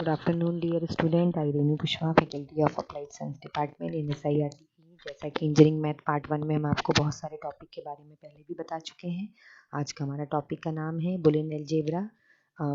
Good afternoon, dear student. I Renu Kushwaha, faculty of Applied Science Department in SIRTE। जैसा कि engineering math part 1 में हम आपको बहुत सारे टॉपिक के बारे में पहले भी बता चुके हैं। आज का हमारा टॉपिक का नाम है बुलियन अलजेब्रा।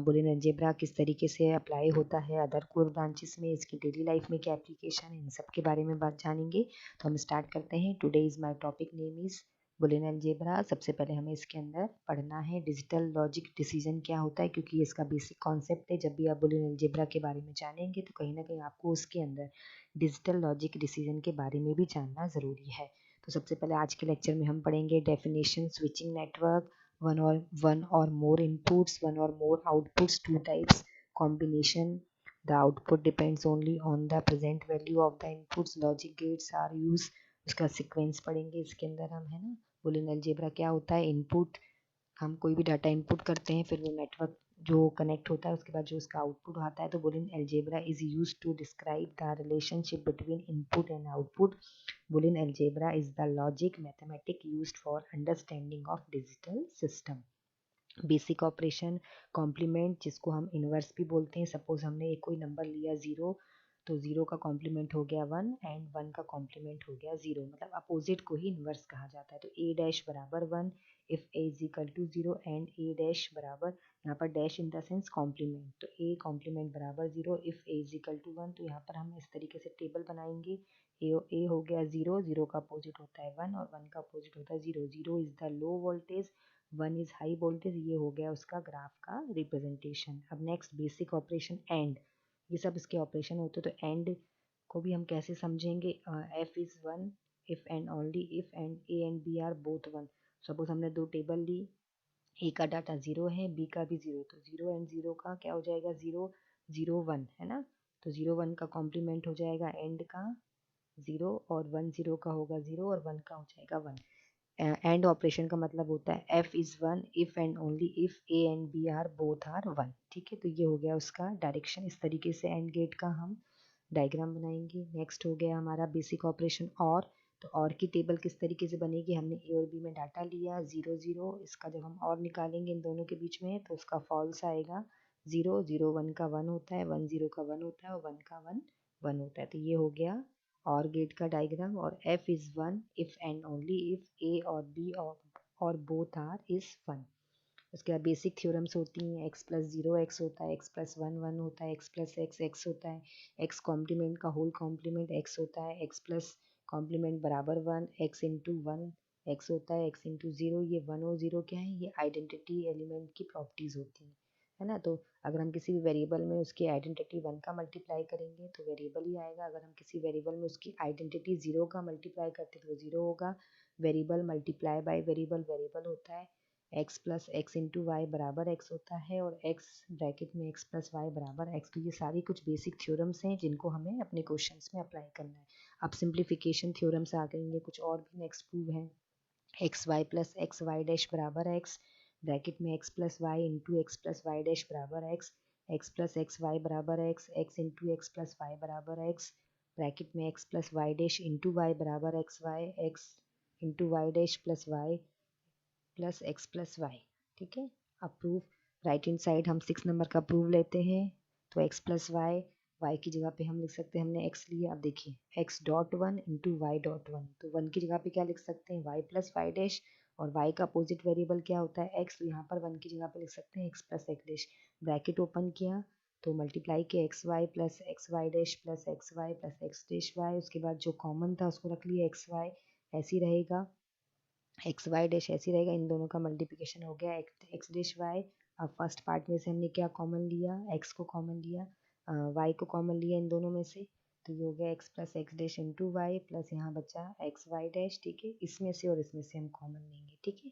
बुलियन अलजेब्रा किस तरीके से अप्लाई होता है अदर कोर ब्रांचेस में, इसकी डेली लाइफ में क्या एप्लीकेशन है, इन सब के बारे में बात जानेंगे। तो हम स्टार्ट करते हैं। Today is my topic name is Boolean algebra. सबसे पहले हमें इसके अंदर पढ़ना है डिजिटल लॉजिक डिसीजन क्या होता है, क्योंकि इसका बेसिक कॉन्सेप्ट है। जब भी आप बुलियन अलजेब्रा के बारे में जानेंगे तो कहीं ना कहीं आपको उसके अंदर डिजिटल लॉजिक डिसीजन के बारे में भी जानना ज़रूरी है। तो सबसे पहले आज के लेक्चर में हम पढ़ेंगे डेफिनेशन, स्विचिंग नेटवर्क, वन और मोर इनपुट्स, वन और more outputs, two types, combination, the output depends only on the present value of the inputs, logic gates are used। उसका सीक्वेंस पढ़ेंगे इसके अंदर हम, है ना। बुलियन अलजेब्रा क्या होता है, इनपुट, हम कोई भी डाटा इनपुट करते हैं, फिर वो नेटवर्क जो कनेक्ट होता है उसके बाद जो उसका आउटपुट आता है, तो Boolean algebra is used to describe the relationship between input and output. Boolean algebra is the logic mathematic used for understanding of digital system. Basic operation, complement जिसको हम इनवर्स भी बोलते हैं। सपोज हमने एक कोई नंबर लिया 0, तो 0 का कॉम्प्लीमेंट हो गया 1 एंड 1 का कॉम्प्लीमेंट हो गया 0, मतलब अपोजिट को ही इनवर्स कहा जाता है। तो ए डैश बराबर 1 if A is equal to 0 and A dash बराबर, यहाँ पर dash in the sense complement, तो ए कॉम्प्लीमेंट बराबर 0 if A is equal to 1। तो यहाँ पर हम इस तरीके से टेबल बनाएंगे। ए हो गया 0, 0 का अपोजिट होता है 1 और 1 का अपोजिट होता है 0। 0 is the low voltage, 1 is high voltage. ये हो गया उसका ग्राफ का रिप्रेजेंटेशन। अब नेक्स्ट बेसिक ऑपरेशन एंड, ये सब इसके ऑपरेशन होते हैं। तो एंड को भी हम कैसे समझेंगे, F is 1 if and only if and A and B are both 1। Suppose हमने दो टेबल ली, ए का डाटा 0 है, बी का भी 0, तो 0 एंड 0 का क्या हो जाएगा, 0 0 1, है ना। तो 0 1 का कॉम्प्लीमेंट हो जाएगा एंड का 0, और 1 0 का होगा 0, और 1 का हो जाएगा 1। एंड ऑपरेशन का मतलब होता है F is 1 if and only if A and B are both are 1। ठीक है, तो ये हो गया उसका डायरेक्शन। इस तरीके से एंड गेट का हम डायग्राम बनाएंगे। नेक्स्ट हो गया हमारा बेसिक ऑपरेशन और। तो और की टेबल किस तरीके से बनेगी, हमने ए और बी में डाटा लिया 0 0, इसका जब हम और निकालेंगे इन दोनों के बीच में तो उसका फॉल्स आएगा। 0 0 1 का 1 होता है, 1 0 का 1 होता है, और 1 का 1 1 होता है। तो ये हो गया और गेट का डायग्राम। और f is 1 if and only if a और b और बोथ आर इज 1। उसके बाद बेसिक थ्योरम्स होती हैं, x प्लस 0 x होता है, x प्लस 1 1 होता है, x प्लस x x होता है, x कॉम्प्लीमेंट का होल कॉम्प्लीमेंट x होता है, x प्लस कॉम्प्लीमेंट बराबर 1, x इंटू 1 x होता है, x इंटू 0। ये 1 और 0 क्या है, ये आइडेंटिटी एलिमेंट की प्रॉपर्टीज होती हैं, है ना। तो अगर हम किसी भी वेरिएबल में उसकी आइडेंटिटी 1 का मल्टीप्लाई करेंगे तो वेरिएबल ही आएगा। अगर हम किसी वेरिएबल में उसकी आइडेंटिटी 0 का मल्टीप्लाई करते तो वो 0 होगा। Variable multiply by variable variable होता है। x plus x into y बराबर x होता है, और x ब्रैकेट में x प्लस वाई बराबर x। तो ये सारी कुछ बेसिक थ्योरम्स हैं जिनको हमें अपने क्वेश्चंस में अप्लाई करना है। अब सिंप्लीफिकेशन थ्योरम्स आ गएंगे, कुछ और भी नेक्स्ट प्रूव हैं। X y plus x y dash बराबर एक्स, ब्रैकेट में x plus y into x plus y dash बराबर x, x plus x y बराबर x, x into x plus y बराबर x, bracket में x plus y dash into y बराबर x y, x into y dash plus y plus x plus y. ठीक है, अब proof right hand side हम 6 number का proof लेते हैं। तो एक्स प्लस वाई, वाई की जगह पे हम लिख सकते हैं, हमने एक्स लिया, अब देखिए x dot 1 into y dot 1, तो 1 की जगह पे क्या लिख सकते हैं, वाई प्लस वाई डैश, और y का अपोजिट वेरिएबल क्या होता है x, तो यहाँ पर 1 की जगह पे लिख सकते हैं x plus x dash. Bracket open किया तो मल्टीप्लाई किया x y plus x y dash plus x y plus x dash y, उसके बाद जो कॉमन था उसको रख लिया एक्स वाई, ऐसे ही रहेगा एक्स वाई डैश, ऐसे ही रहेगा। इन दोनों का मल्टीप्लिकेशन हो गया एक्स डैश वाई। अब फर्स्ट पार्ट में से हमने क्या कॉमन लिया, एक्स को कॉमन लिया, वाई को कॉमन लिया इन दोनों में से, तो ये हो गया x plus x dash into y plus यहाँ बचा एक्स वाई डैश। ठीक है, इसमें से और इसमें से हम कॉमन लेंगे। ठीक है,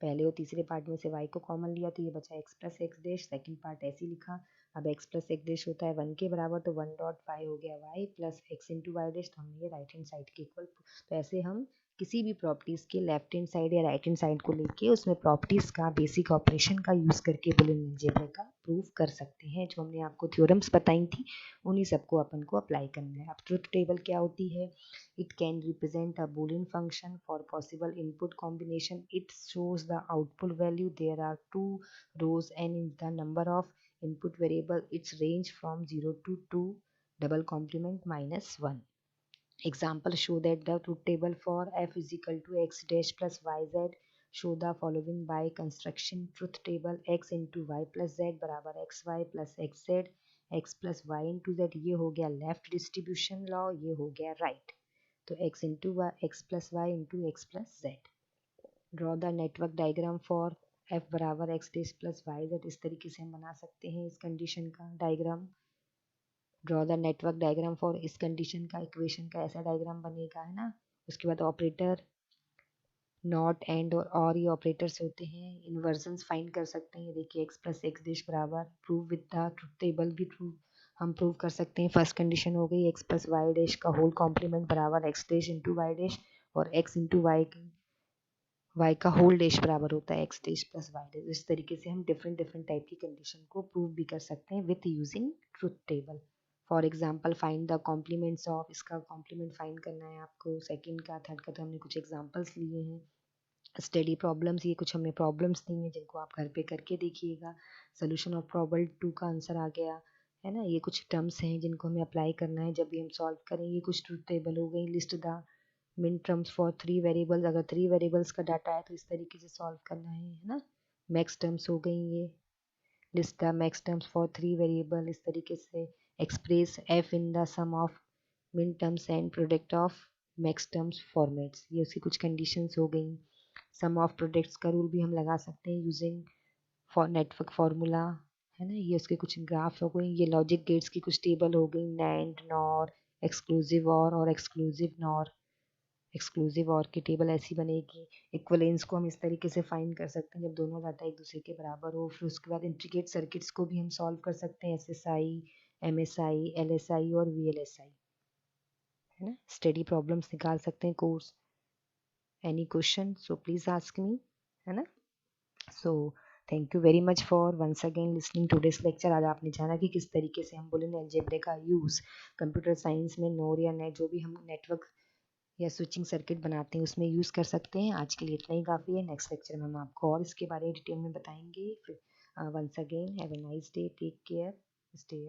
पहले और तीसरे पार्ट में से y को कॉमन लिया तो ये बचा x plus x dash, second part ऐसे ही लिखा। अब x प्लस एक्स डैश होता है 1 के बराबर, तो 1 डॉट वाई हो गया y plus x into y dash, तो हमने ये राइट हैंड साइड के इक्वल। तो ऐसे हम किसी भी प्रॉपर्टीज़ के लेफ्ट हैंड साइड या राइट हैंड साइड को लेके उसमें प्रॉपर्टीज़ का बेसिक ऑपरेशन का यूज़ करके बुलियन अलजेब्रा का प्रूव कर सकते हैं। जो हमने आपको थ्योरम्स बताई थी उन्हीं सबको अपन को अप्लाई करना है। अब ट्रुथ टेबल क्या होती है, it can represent a boolean function for possible input combination. It shows the output value. There are two rows and in the number of input variable, its range from 0 to 2 double complement minus 1. Example, show that the truth table for f is equal to x dash plus yz. Show the following by construction. Truth table x into y plus z बराबर xy plus xz, x plus y into z. ये हो गया left distribution law, ये हो गया right. तो x into y, x plus y into x plus z. Draw the network diagram for f बराबर x dash plus yz. इस तरीके से हम बना सकते हैं इस कंडीशन का diagram. Draw the network diagram for, इस कंडीशन का इक्वेशन का ऐसा डायग्राम बनेगा, है ना. उसके बाद ऑपरेटर नॉट एंड और ये ऑपरेटर्स होते हैं. इन्वर्जन्स फाइंड कर सकते हैं. देखिए x प्लस एक्स डैश बराबर, prove with the truth table भी हम प्रूव कर सकते हैं. फर्स्ट कंडीशन हो गई x प्लस वाई डैश का होल कॉम्प्लीमेंट बराबर x dash into y dash, और x इंटू वाई का होल डैश बराबर होता है x dash plus y dash. इस तरीके से हम डिफरेंट डिफरेंट टाइप की कंडीशन को प्रूव भी कर सकते हैं with using truth table. For example, find the complements of, इसका कॉम्प्लीमेंट फाइंड करना है आपको. सेकंड का, थर्ड का तो हमने कुछ एग्जांपल्स लिए हैं. स्टडी प्रॉब्लम्स, ये कुछ हमने प्रॉब्लम्स दी हैं जिनको आप घर पे करके देखिएगा. सोल्यूशन ऑफ प्रॉब्लम 2 का आंसर आ गया, है ना. ये कुछ टर्म्स हैं जिनको हमें अप्लाई करना है जब भी हम सॉल्व करें. ये कुछ ट्रुथ टेबल हो गई. लिस्ट द मिन टर्म्स फॉर 3 वेरिएबल्स. अगर 3 वेरिएबल्स का डाटा है तो इस तरीके से सॉल्व करना है ना. मैक्स टर्म्स हो गई ये. List the max terms for 3 variable. इस तरीके से express f in the sum of min terms and product of max terms formats. ये उसकी कुछ कंडीशंस हो गई. सम ऑफ प्रोडक्ट्स का रूल भी हम लगा सकते हैं यूजिंग फॉर नेटवर्क फार्मूला, है ना. ये उसके कुछ ग्राफ हो गई. ये लॉजिक गेट्स की कुछ टेबल हो गई. नैंड, नॉर, एक्सक्लूसिव और एक्सक्लूसिव नॉर. एक्सक्लूसिव और की टेबल ऐसी बनेगी. इक्वलेंस को हम इस तरीके से फाइंड कर सकते हैं जब दोनों डाटा एक दूसरे के बराबर हो. फिर उसके बाद इंट्रिकेट सर्किट्स को भी हम सॉल्व कर सकते हैं. SSI, MSI, LSI और VLSI, है ना. स्टडी प्रॉब्लम्स निकाल सकते हैं. Course any question so please ask me, है ना. So thank you very much for once again listening to this lecture. आज आपने जाना कि किस तरीके से हम बुलियन अलजेब्रा का यूज़ कंप्यूटर साइंस में नोर या नेट, जो भी हम नेटवर्क या स्विचिंग सर्किट बनाते हैं, उसमें यूज़ कर सकते हैं. आज के लिए इतना ही काफ़ी है. नेक्स्ट लेक्चर में हम आपको और इसके बारे में डिटेल में बताएंगे. फिर once again have a nice day, take care, stay